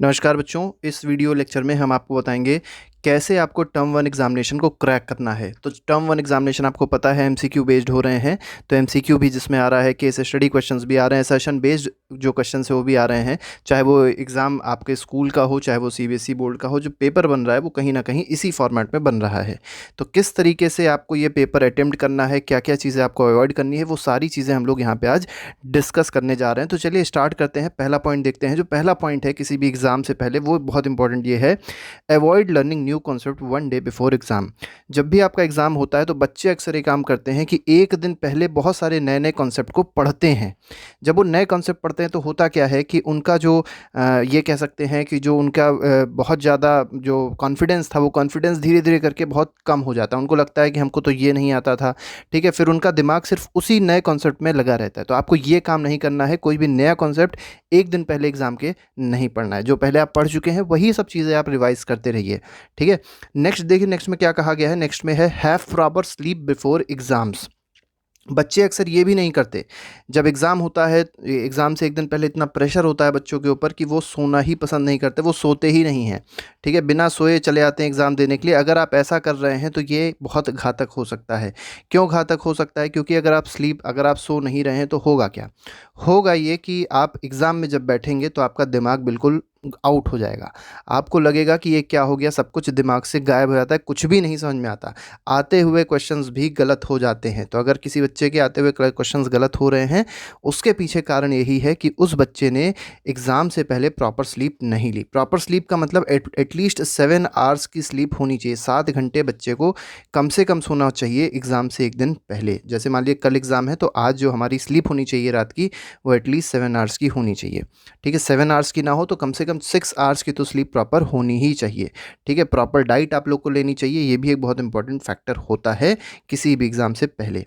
नमस्कार बच्चों, इस वीडियो लेक्चर में हम आपको बताएंगे कैसे आपको टर्म वन एग्जामिनेशन को क्रैक करना है। तो टर्म वन एग्जामिनेशन आपको पता है एमसीक्यू बेस्ड हो रहे हैं। तो एमसीक्यू भी जिसमें आ रहा है, केस स्टडी क्वेश्चंस भी आ रहे हैं, सेशन बेस्ड जो क्वेश्चंस है वो भी आ रहे हैं। चाहे वो एग्ज़ाम आपके स्कूल का हो, चाहे वो सीबीएसई बोर्ड का हो, जो पेपर बन रहा है वो कहीं ना कहीं इसी फॉर्मेट में बन रहा है। तो किस तरीके से आपको ये पेपर अटेम्प्ट करना है, क्या क्या चीज़ें आपको अवॉइड करनी है, वो सारी चीज़ें हम लोग यहाँ पे आज डिस्कस करने जा रहे हैं। तो चलिए स्टार्ट करते हैं। पहला पॉइंट देखते हैं। जो पहला पॉइंट है किसी भी एग्ज़ाम से पहले, वो बहुत इंपॉर्टेंट ये है, avoid learning new concept one day before exam. जब भी आपका एग्ज़ाम होता है तो बच्चे अक्सर ये काम करते हैं कि एक दिन पहले बहुत सारे नए नए कॉन्सेप्ट को पढ़ते हैं। जब वो नए कॉन्सेप्ट पढ़ते हैं तो होता क्या है कि उनका जो ये कह सकते हैं कि जो उनका बहुत ज़्यादा जो कॉन्फिडेंस था, वो कॉन्फिडेंस धीरे धीरे करके बहुत कम हो जाता है। उनको लगता है कि हमको तो ये नहीं आता था, ठीक है। फिर उनका दिमाग सिर्फ उसी नए कॉन्सेप्ट में लगा रहता है। तो आपको ये काम नहीं करना है। कोई भी नया कॉन्सेप्ट एक दिन पहले एग्ज़ाम के नहीं पढ़ना है। जो पहले आप पढ़ चुके हैं वही सब चीज़ें आप रिवाइज करते रहिए, ठीक है। नेक्स्ट देखिए, नेक्स्ट में क्या कहा गया है। नेक्स्ट में है have proper sleep before exams. बच्चे अक्सर ये भी नहीं करते। जब एग्ज़ाम होता है, एग्ज़ाम से एक दिन पहले इतना प्रेशर होता है बच्चों के ऊपर कि वो सोना ही पसंद नहीं करते, वो सोते ही नहीं हैं, ठीक है। बिना सोए चले आते हैं एग्ज़ाम देने के लिए। अगर आप ऐसा कर रहे हैं तो ये बहुत घातक हो सकता है। क्यों घातक हो सकता है? क्योंकि अगर आप सो नहीं रहे हैं तो होगा क्या? होगा ये कि आप एग्ज़ाम में जब बैठेंगे तो आपका दिमाग बिल्कुल आउट हो जाएगा। आपको लगेगा कि ये क्या हो गया, सब कुछ दिमाग से गायब हो जाता है, कुछ भी नहीं समझ में आता। आते हुए क्वेश्चंस भी गलत हो जाते हैं। तो अगर किसी बच्चे के आते हुए क्वेश्चंस गलत हो रहे हैं, उसके पीछे कारण यही है कि उस बच्चे ने एग्ज़ाम से पहले प्रॉपर स्लीप नहीं ली। प्रॉपर स्लीप का मतलब एटलीस्ट 7 आवर्स की स्लीप होनी चाहिए। 7 घंटे बच्चे को कम से कम सोना चाहिए एग्ज़ाम से एक दिन पहले। जैसे मान लीजिए कल एग्ज़ाम है, तो आज जो हमारी स्लीप होनी चाहिए रात की, वो एटलीस्ट 7 आवर्स की होनी चाहिए, ठीक है। 7 आवर्स की ना हो तो कम से कम 6 आवर्स की तो स्लीप प्रॉपर होनी ही चाहिए, ठीक है। प्रॉपर डाइट आप लोग को लेनी चाहिए। ये भी एक बहुत इंपॉर्टेंट फैक्टर होता है किसी भी एग्ज़ाम से पहले।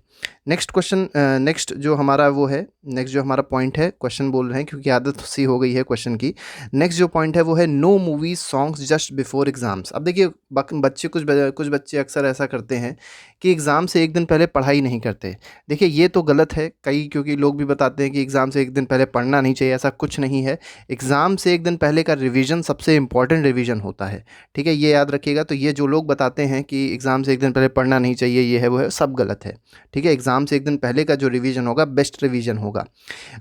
नेक्स्ट क्वेश्चन, नेक्स्ट जो हमारा वो है, नेक्स्ट जो हमारा पॉइंट है, क्वेश्चन बोल रहे हैं क्योंकि आदत सी हो गई है क्वेश्चन की। नेक्स्ट जो पॉइंट है वो है no movies songs just before exams. अब देखिए, बच्चे कुछ बच्चे अक्सर ऐसा करते हैं कि एग्ज़ाम से एक दिन पहले पढ़ाई नहीं करते। देखिए ये तो गलत है। क्योंकि लोग भी बताते हैं कि एग्ज़ाम से एक दिन पहले पढ़ना नहीं चाहिए। ऐसा कुछ नहीं है। एग्ज़ाम से एक दिन पहले का रिवीजन सबसे इंपॉर्टेंट रिवीजन होता है, ठीक है। ये याद रखिएगा। तो ये जो लोग बताते हैं कि एग्ज़ाम से एक दिन पहले पढ़ना नहीं चाहिए, ये है वो है, सब गलत है, ठीक है। एग्ज़ाम से एक दिन पहले का जो रिवीजन होगा बेस्ट रिवीजन होगा।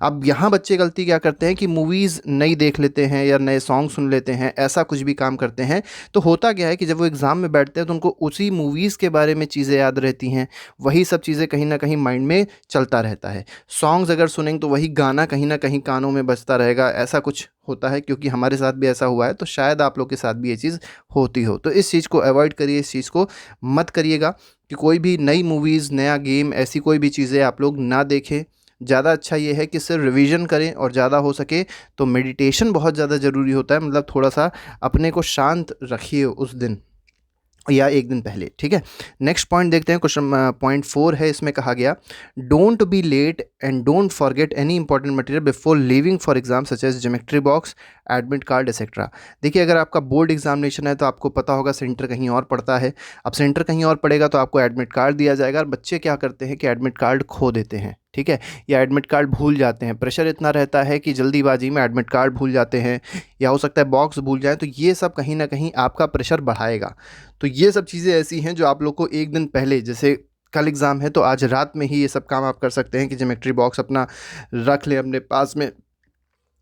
अब यहाँ बच्चे गलती क्या करते हैं कि मूवीज़ नई देख लेते हैं या नए सॉन्ग सुन लेते हैं, ऐसा कुछ भी काम करते हैं। तो होता क्या है कि जब वो एग्ज़ाम में बैठते हैं तो उनको उसी मूवीज़ के बारे में चीज़ें याद रहती हैं। वही सब चीज़ें कहीं ना कहीं माइंड में चलता रहता है। सॉन्ग्स अगर सुनेंगे तो वही गाना कहीं ना कहीं कानों में बजता रहेगा। ऐसा कुछ होता है, क्योंकि हमारे साथ भी ऐसा हुआ है। तो शायद आप लोग के साथ भी ये चीज़ होती हो। तो इस चीज़ को अवॉइड करिए, इस चीज़ को मत करिएगा कि कोई भी नई मूवीज़, नया गेम, ऐसी कोई भी चीज़ें आप लोग ना देखें। ज़्यादा अच्छा ये है कि सिर्फ रिवीजन करें, और ज़्यादा हो सके तो मेडिटेशन बहुत ज़्यादा ज़रूरी होता है। मतलब थोड़ा सा अपने को शांत रखिए उस दिन या एक दिन पहले, ठीक है। नेक्स्ट पॉइंट देखते हैं। क्वेश्चन पॉइंट 4 है, इसमें कहा गया don't be late and don't forget any important material before leaving for exam such as geometry box, admit card etcetera. देखिए, अगर आपका बोर्ड एग्जामिनेशन है तो आपको पता होगा सेंटर कहीं और पड़ता है। अब सेंटर कहीं और पड़ेगा तो आपको एडमिट कार्ड दिया जाएगा। और बच्चे क्या करते हैं कि एडमिट कार्ड खो देते हैं, ठीक है, या एडमिट कार्ड भूल जाते हैं। प्रेशर इतना रहता है कि जल्दीबाजी में एडमिट कार्ड भूल जाते हैं, या हो सकता है बॉक्स भूल जाएं। तो ये सब कहीं ना कहीं आपका प्रेशर बढ़ाएगा। तो ये सब चीज़ें ऐसी हैं जो आप लोग को एक दिन पहले, जैसे कल एग्ज़ाम है तो आज रात में ही ये सब काम आप कर सकते हैं कि ज्योमेट्री बॉक्स अपना रख लें अपने पास में,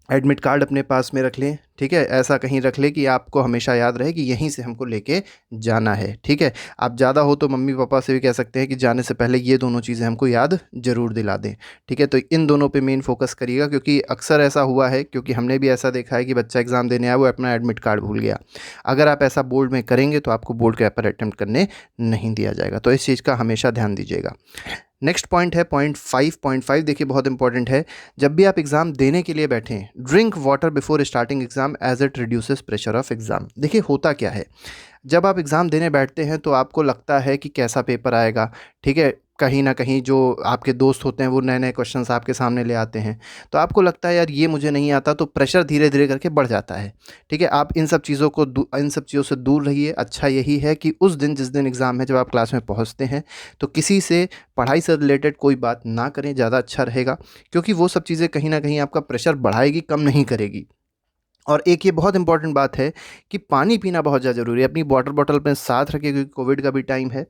एडमिट कार्ड अपने पास में रख लें, ठीक है। ऐसा कहीं रख लें कि आपको हमेशा याद रहे कि यहीं से हमको लेके जाना है, ठीक है। आप ज़्यादा हो तो मम्मी पापा से भी कह सकते हैं कि जाने से पहले ये दोनों चीज़ें हमको याद ज़रूर दिला दें, ठीक है। तो इन दोनों पे मेन फोकस करिएगा, क्योंकि अक्सर ऐसा हुआ है, क्योंकि हमने भी ऐसा देखा है कि बच्चा एग्ज़ाम देने आया, वो अपना एडमिट कार्ड भूल गया। अगर आप ऐसा बोर्ड में करेंगे तो आपको बोर्ड के पेपर अटैम्प्ट करने नहीं दिया जाएगा। तो इस चीज़ का हमेशा ध्यान दीजिएगा। नेक्स्ट पॉइंट है पॉइंट 5। देखिए बहुत इंपॉर्टेंट है। जब भी आप एग्ज़ाम देने के लिए बैठें, drink water before starting exam as it reduces pressure of exam. देखिए होता क्या है, जब आप एग्ज़ाम देने बैठते हैं तो आपको लगता है कि कैसा पेपर आएगा, ठीक है। कहीं ना कहीं जो आपके दोस्त होते हैं वो नए नए क्वेश्चंस आपके सामने ले आते हैं, तो आपको लगता है यार ये मुझे नहीं आता। तो प्रेशर धीरे धीरे करके बढ़ जाता है, ठीक है। आप इन सब चीज़ों से दूर रहिए। अच्छा यही है कि उस दिन, जिस दिन एग्ज़ाम है, जब आप क्लास में पहुँचते हैं तो किसी से पढ़ाई से रिलेटेड कोई बात ना करें, ज़्यादा अच्छा रहेगा। क्योंकि वो सब चीज़ें कहीं ना कहीं आपका प्रेशर बढ़ाएगी, कम नहीं करेगी। और एक ये बहुत इंपॉर्टेंट बात है कि पानी पीना बहुत ज़्यादा ज़रूरी है। अपनी वाटर बॉटल अपने साथ रखें, क्योंकि कोविड का भी टाइम है।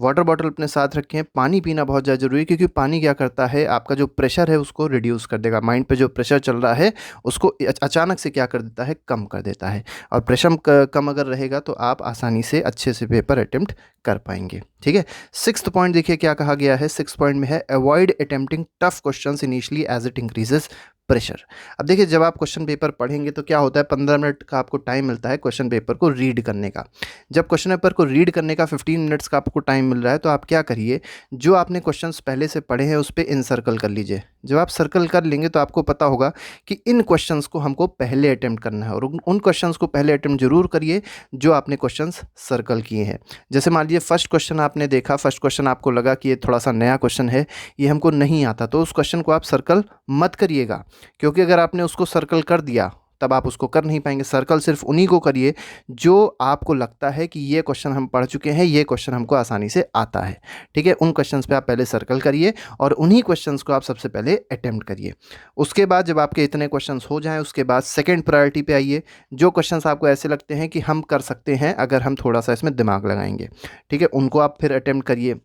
वाटर बॉटल अपने साथ रखें, पानी पीना बहुत ज़्यादा ज़रूरी है, क्योंकि पानी क्या करता है, आपका जो प्रेशर है उसको रिड्यूस कर देगा। माइंड पे जो प्रेशर चल रहा है उसको अचानक से क्या कर देता है, कम कर देता है। और प्रेशर कम अगर रहेगा तो आप आसानी से अच्छे से पेपर अटेम्प्ट कर पाएंगे। ठीक है। 6th पॉइंट देखिए क्या कहा गया है। 6th पॉइंट में है avoid attempting tough questions initially as it increases pressure. अब देखिए जब आप क्वेश्चन पेपर पढ़ेंगे तो क्या होता है, 15 मिनट का आपको टाइम मिलता है क्वेश्चन पेपर को रीड करने का। जब क्वेश्चन पेपर को रीड करने का 15 मिनट्स का आपको टाइम मिल रहा है तो आप क्या करिए, जो आपने क्वेश्चंस पहले से पढ़े हैं उस पर इनसर्कल कर लीजिए। जब आप सर्कल कर लेंगे तो आपको पता होगा कि इन क्वेश्चंस को हमको पहले अटेम्प्ट करना है, और उन क्वेश्चंस को पहले अटेम्प्ट जरूर करिए जो आपने क्वेश्चंस सर्कल किए हैं। जैसे मान लीजिए फर्स्ट क्वेश्चन आपने देखा, फर्स्ट क्वेश्चन आपको लगा कि ये थोड़ा सा नया क्वेश्चन है, ये हमको नहीं आता, तो उस क्वेश्चन को आप सर्कल मत करिएगा, क्योंकि अगर आपने उसको सर्कल कर दिया तब आप उसको कर नहीं पाएंगे। सर्कल सिर्फ उन्हीं को करिए जो आपको लगता है कि ये क्वेश्चन हम पढ़ चुके हैं, ये क्वेश्चन हमको आसानी से आता है। ठीक है, उन क्वेश्चंस पे आप पहले सर्कल करिए और उन्हीं क्वेश्चंस को आप सबसे पहले अटेम्प्ट करिए। उसके बाद जब आपके इतने क्वेश्चंस हो जाएं, उसके बाद सेकंड प्रायोरिटी पे आइए। जो क्वेश्चंस आपको ऐसे लगते हैं कि हम कर सकते हैं अगर हम थोड़ा सा इसमें दिमाग लगाएंगे, ठीक है, उनको आप फिर अटेम्प्ट करिए।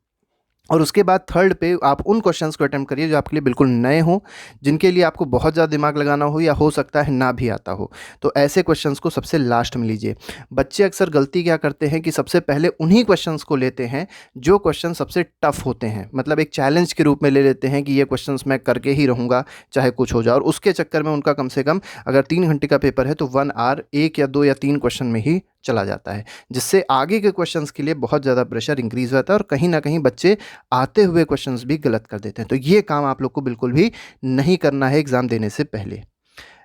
और उसके बाद थर्ड पे आप उन क्वेश्चंस को अटेम्प्ट करिए जो आपके लिए बिल्कुल नए हों, जिनके लिए आपको बहुत ज़्यादा दिमाग लगाना हो या हो सकता है ना भी आता हो, तो ऐसे क्वेश्चंस को सबसे लास्ट में लीजिए। बच्चे अक्सर गलती क्या करते हैं कि सबसे पहले उन्हीं क्वेश्चंस को लेते हैं जो क्वेश्चन सबसे टफ होते हैं, मतलब एक चैलेंज के रूप में ले लेते हैं कि ये क्वेश्चंस मैं करके ही रहूँगा चाहे कुछ हो जाए, और उसके चक्कर में उनका कम से कम अगर 3 घंटे का पेपर है तो 1 आवर 1 या 2 या 3 क्वेश्चन में ही चला जाता है, जिससे आगे के क्वेश्चंस के लिए बहुत ज़्यादा प्रेशर इंक्रीज़ होता है और कहीं ना कहीं बच्चे आते हुए क्वेश्चंस भी गलत कर देते हैं। तो ये काम आप लोग को बिल्कुल भी नहीं करना है एग्ज़ाम देने से पहले।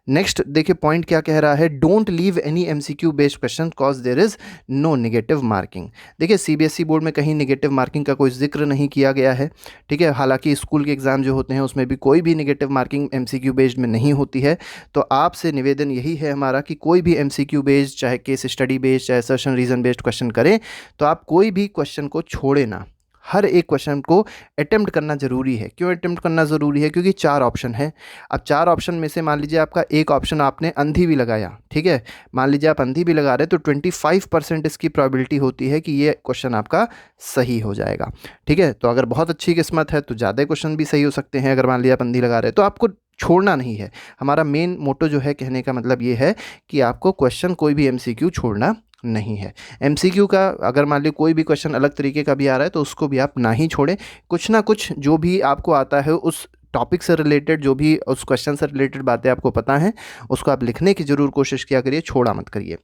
नेक्स्ट देखिए पॉइंट क्या कह रहा है, don't leave any MCQ based question cause there is no negative marking. देखिए सीबीएसई बोर्ड में कहीं नेगेटिव मार्किंग का कोई जिक्र नहीं किया गया है। ठीक है, हालांकि स्कूल के एग्ज़ाम जो होते हैं उसमें भी कोई भी नेगेटिव मार्किंग एमसीक्यू बेस्ड में नहीं होती है। तो आपसे निवेदन यही है हमारा कि कोई भी एमसीक्यू बेस्ड, चाहे केस स्टडी बेस्ड, चाहे असर्शन रीजन बेस्ड क्वेश्चन करें तो आप कोई भी क्वेश्चन को छोड़े ना, हर एक क्वेश्चन को अटेम्प्ट करना ज़रूरी है। क्यों अटेम्प्ट करना ज़रूरी है, क्योंकि 4 ऑप्शन है। अब 4 ऑप्शन में से मान लीजिए आपका एक ऑप्शन आपने अंधी भी लगाया, ठीक है, मान लीजिए आप अंधी भी लगा रहे तो 25% इसकी प्रोबेबिलिटी होती है कि ये क्वेश्चन आपका सही हो जाएगा। ठीक है, तो अगर बहुत अच्छी किस्मत है तो ज़्यादा क्वेश्चन भी सही हो सकते हैं। अगर मान लीजिए आप अंधी लगा रहे हैं तो आपको छोड़ना नहीं है। हमारा मेन मोटो जो है कहने का मतलब ये है कि आपको क्वेश्चन कोई भी एमसीक्यू छोड़ना नहीं है। एमसीक्यू का अगर मान लीजिए कोई भी क्वेश्चन अलग तरीके का भी आ रहा है तो उसको भी आप ना ही छोड़ें। कुछ ना कुछ जो भी आपको आता है उस टॉपिक से रिलेटेड, जो भी उस क्वेश्चन से रिलेटेड बातें आपको पता हैं उसको आप लिखने की ज़रूर कोशिश किया करिए, छोड़ा मत करिए।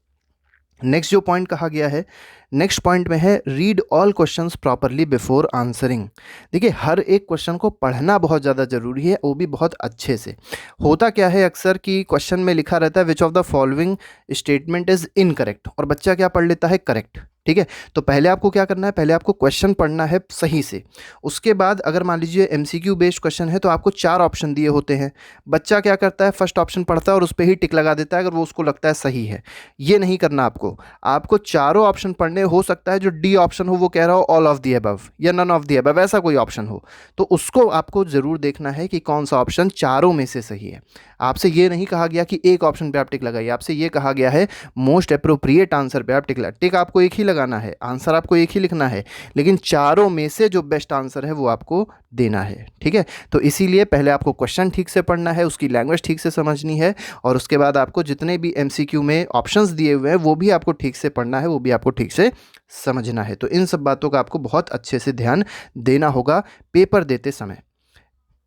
नेक्स्ट जो पॉइंट कहा गया है, नेक्स्ट पॉइंट में है read all questions properly before answering. देखिए हर एक क्वेश्चन को पढ़ना बहुत ज़्यादा ज़रूरी है, वो भी बहुत अच्छे से। होता क्या है अक्सर कि क्वेश्चन में लिखा रहता है which of the following statement is incorrect, और बच्चा क्या पढ़ लेता है, करेक्ट। ठीक है, तो पहले आपको क्या करना है, पहले आपको क्वेश्चन पढ़ना है सही से। उसके बाद अगर मान लीजिए एमसीक्यू बेस्ड क्वेश्चन है तो आपको 4 ऑप्शन दिए होते हैं। बच्चा क्या करता है, फर्स्ट ऑप्शन पढ़ता है और उस पर ही टिक लगा देता है अगर वो उसको लगता है सही है। ये नहीं करना आपको चारों ऑप्शन पढ़ने। हो सकता है जो डी ऑप्शन हो वो कह रहा हो ऑल ऑफ दी अबव या नन ऑफ दी अबव, ऐसा कोई ऑप्शन हो तो उसको आपको ज़रूर देखना है कि कौन सा ऑप्शन चारों में से सही है। आपसे ये नहीं कहा गया कि एक ऑप्शन पे आप टिक लगाइए, आपसे ये कहा गया है मोस्ट अप्रोप्रिएट आंसर पे आप टिक आपको एक ही लगाना है, आंसर आपको एक ही लिखना है, लेकिन चारों में से जो बेस्ट आंसर है वो आपको देना है। ठीक है, तो इसीलिए पहले आपको क्वेश्चन ठीक से पढ़ना है, उसकी लैंग्वेज ठीक से समझनी है, और उसके बाद आपको जितने भी एमसीक्यू में ऑप्शंस दिए हुए हैं वो भी आपको ठीक से पढ़ना है, वो भी आपको ठीक से समझना है। तो इन सब बातों का आपको बहुत अच्छे से ध्यान देना होगा पेपर देते समय।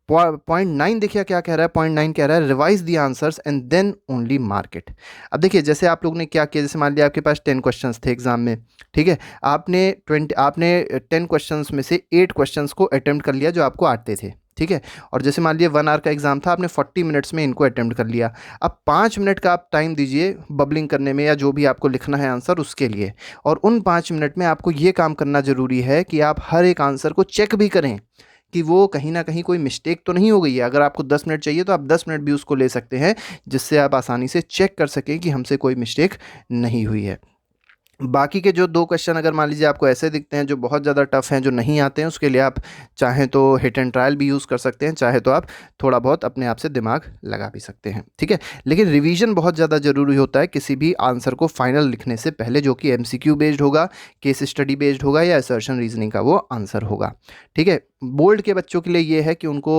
पॉइंट 9 देखिए क्या कह रहा है, पॉइंट 9 कह रहा है revise the answers and then only mark it. अब देखिए जैसे आप लोग ने क्या किया, जैसे मान लिया आपके पास 10 क्वेश्चंस थे एग्जाम में, ठीक है, आपने 10 क्वेश्चंस में से 8 क्वेश्चंस को अटेम्प्ट कर लिया जो आपको आते थे। ठीक है, और जैसे मान लीजिए 1 आवर का एग्जाम था, आपने 40 मिनट्स में इनको अटेम्प्ट कर लिया। अब 5 मिनट का आप टाइम दीजिए बबलिंग करने में या जो भी आपको लिखना है आंसर उसके लिए, और उन 5 मिनट में आपको ये काम करना ज़रूरी है कि आप हर एक आंसर को चेक भी करें कि वो कहीं ना कहीं कोई मिस्टेक तो नहीं हो गई है। अगर आपको 10 मिनट चाहिए तो आप 10 मिनट भी उसको ले सकते हैं, जिससे आप आसानी से चेक कर सकें कि हमसे कोई मिस्टेक नहीं हुई है। बाकी के जो 2 क्वेश्चन अगर मान लीजिए आपको ऐसे दिखते हैं जो बहुत ज़्यादा टफ हैं, जो नहीं आते हैं, उसके लिए आप चाहें तो हिट एंड ट्रायल भी यूज़ कर सकते हैं, चाहे तो आप थोड़ा बहुत अपने आप से दिमाग लगा भी सकते हैं, ठीक है। लेकिन रिवीजन बहुत ज़्यादा ज़रूरी होता है किसी भी आंसर को फाइनल लिखने से पहले, जो कि एमसीक्यू बेस्ड होगा, केस स्टडी बेस्ड होगा या असर्शन रीजनिंग का वो आंसर होगा, ठीक है। बोर्ड के बच्चों के लिए ये है कि उनको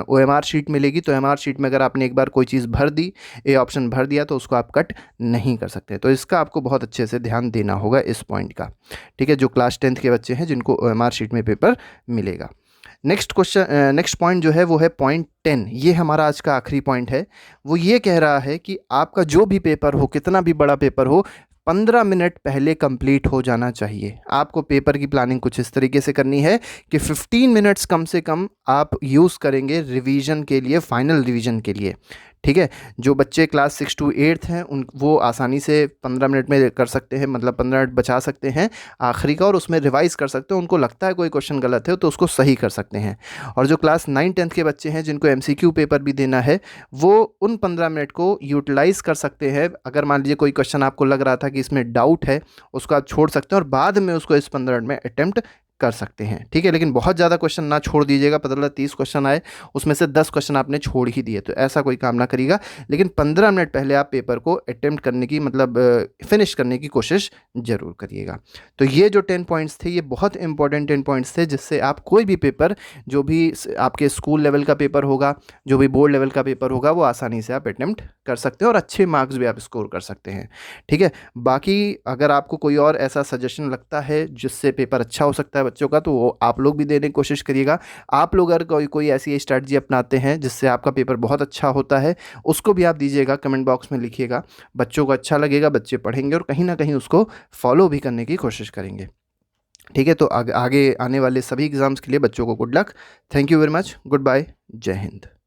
ओएमआर शीट मिलेगी, तो ओएमआर शीट में अगर आपने एक बार कोई चीज़ भर दी, ए ऑप्शन भर दिया, तो उसको आप कट नहीं कर सकते। तो इसका आपको बहुत अच्छे से ध्यान देना होगा इस पॉइंट का, ठीक है, जो क्लास 10th के बच्चे हैं जिनको ओएमआर शीट में पेपर मिलेगा। नेक्स्ट क्वेश्चन, नेक्स्ट पॉइंट जो है वो है पॉइंट 10। ये हमारा आज का आखिरी पॉइंट है। वो ये कह रहा है कि आपका जो भी पेपर हो, कितना भी बड़ा पेपर हो, 15 मिनट पहले कंप्लीट हो जाना चाहिए। आपको पेपर की प्लानिंग कुछ इस तरीके से करनी है कि 15 मिनट्स कम से कम आप यूज़ करेंगे रिवीजन के लिए, फाइनल रिवीजन के लिए, ठीक है। जो बच्चे क्लास 6 to 8 हैं उन वो आसानी से 15 मिनट में कर सकते हैं, मतलब 15 मिनट बचा सकते हैं आखिरी का, और उसमें रिवाइज़ कर सकते हैं। उनको लगता है कोई क्वेश्चन गलत है तो उसको सही कर सकते हैं। और जो क्लास 9-10 के बच्चे हैं जिनको एमसीक्यू पेपर भी देना है, वो उन 15 मिनट को यूटिलाइज़ कर सकते हैं। अगर मान लीजिए कोई क्वेश्चन आपको लग रहा था कि इसमें डाउट है, उसको आप छोड़ सकते हैं और बाद में उसको इस 15 मिनट में अटेम्प्ट कर सकते हैं, ठीक है। लेकिन बहुत ज़्यादा क्वेश्चन ना छोड़ दीजिएगा, पता चला 30 क्वेश्चन आए, उसमें से 10 क्वेश्चन आपने छोड़ ही दिए, तो ऐसा कोई काम ना करिएगा। लेकिन 15 मिनट पहले आप पेपर को अटेम्प्ट करने की, मतलब फिनिश करने की कोशिश ज़रूर करिएगा। तो ये जो 10 पॉइंट्स थे, ये बहुत इंपॉर्टेंट 10 पॉइंट्स थे, जिससे आप कोई भी पेपर, जो भी आपके स्कूल लेवल का पेपर होगा, जो भी बोर्ड लेवल का पेपर होगा, वो आसानी से आप अटेम्प्ट कर सकते हैं और अच्छे मार्क्स भी आप स्कोर कर सकते हैं, ठीक है। बाकी अगर आपको कोई और ऐसा सजेशन लगता है जिससे पेपर अच्छा हो सकता है बच्चों का, तो वो आप लोग भी देने की कोशिश करिएगा। आप लोग अगर कोई ऐसी स्ट्रैटेजी अपनाते हैं जिससे आपका पेपर बहुत अच्छा होता है, उसको भी आप दीजिएगा, कमेंट बॉक्स में लिखिएगा। बच्चों को अच्छा लगेगा, बच्चे पढ़ेंगे और कहीं ना कहीं उसको फॉलो भी करने की कोशिश करेंगे, ठीक है। तो आगे आने वाले सभी एग्ज़ाम्स के लिए बच्चों को good luck. Thank you very much. Goodbye. जय हिंद।